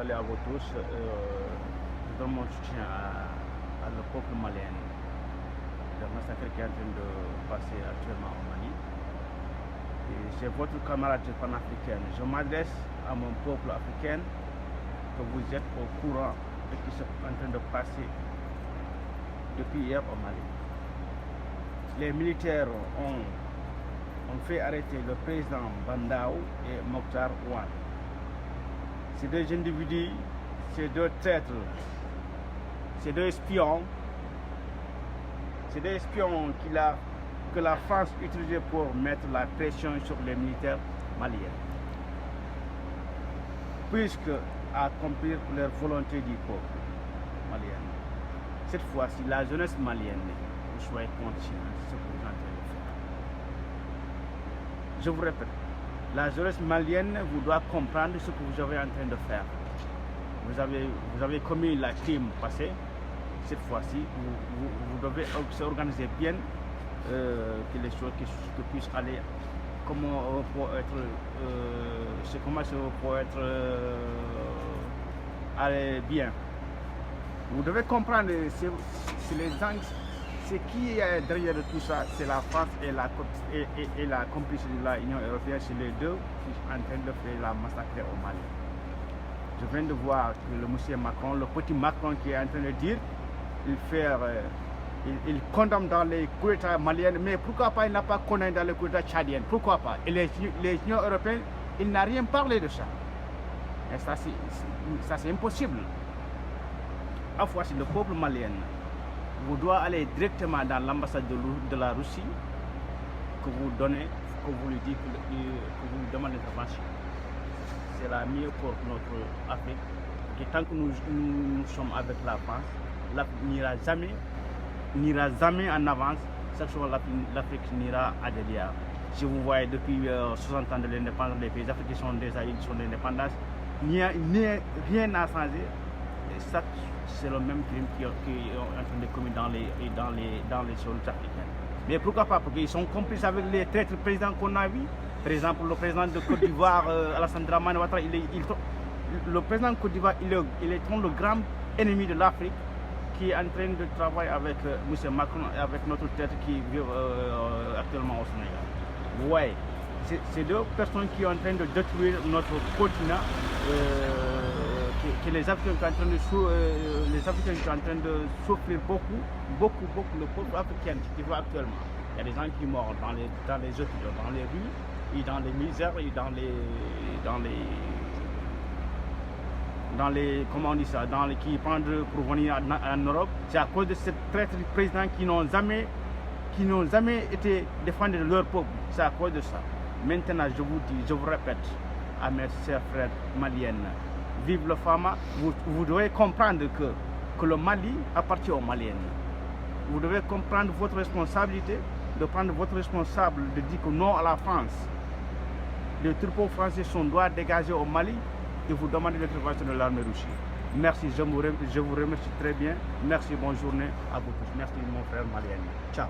salut à vous tous. Je donne mon soutien à le peuple malien. Le massacre qui est en train de passer actuellement au Mali. C'est votre camarade panafricaine. Je m'adresse à mon peuple africain que vous êtes au courant de ce qui est en train de passer depuis hier au Mali. Les militaires ont fait arrêter le président Bandao et Mokhtar Ouane. Ces deux individus, ces deux traîtres, ces deux espions que la France utilisait pour mettre la pression sur les militaires maliens, puisque accomplir leur volonté du peuple malien. Cette fois-ci, la jeunesse malienne, vous soyez conscients de ce que vous êtes en train de faire. Je vous répète, la jeunesse malienne vous doit comprendre ce que vous avez en train de faire. Vous avez commis la crime passée. Cette fois-ci, vous devez s'organiser bien, que les choses que puissent aller, comment pour être aller bien. Vous devez comprendre, ce qui est derrière tout ça, c'est la France et la complicité de l'Union européenne, c'est les deux qui sont en train de faire la massacre au Mali. Je viens de voir que le monsieur Macron, le petit Macron qui est en train de dire, il condamne dans les coups d'État maliens, mais pourquoi pas il n'a pas condamné dans les coups d'État tchadiens? Pourquoi pas? Et les Unions européennes, il n'a rien parlé de ça. Et ça c'est impossible. À fois, si le peuple malien vous doit aller directement dans l'ambassade de la Russie, que vous donnez, que vous lui dites, que vous lui demandez l'intervention. C'est la mieux pour notre Afrique. Et tant que nous sommes avec la France, l'Afrique n'ira jamais en avance. Chaque fois, l'Afrique n'ira à derrière. Si vous voyez depuis 60 ans de l'indépendance, les pays africains sont déjà ils sont d'indépendance, rien n'a changé. Ça, c'est le même crime qui est en train de commettre dans les zones africaines. Mais pourquoi pas? Parce qu'ils sont complices avec les traîtres présidents qu'on a vus. Par exemple, le président de Côte d'Ivoire, Alassane Dramane Ouattara, le président de Côte d'Ivoire, il est le grand ennemi de l'Afrique qui est en train de travailler avec M. Macron et avec notre tête qui vit actuellement au Sénégal. Vous voyez, c'est deux personnes qui sont en train de détruire notre continent. Que les Africains sont en train de souffrir beaucoup, le peuple africain qui vit actuellement. Il y a des gens qui meurent dans les hôpitaux, dans les rues, et dans les misères, et comment on dit ça, qui pendent pour venir en Europe. C'est à cause de ces traîtres présidents qui n'ont jamais été défendus de leur peuple. C'est à cause de ça. Maintenant, je vous répète, à mes chers frères maliennes, vive le Fama, vous devez comprendre que le Mali appartient aux Maliens. Vous devez comprendre votre responsabilité, de prendre votre responsable, de dire que non à la France. Les troupes français doivent dégager au Mali et vous demander l'intervention de l'armée russe. Merci, je vous remercie très bien. Merci, bonne journée à vous tous. Merci mon frère malien. Ciao.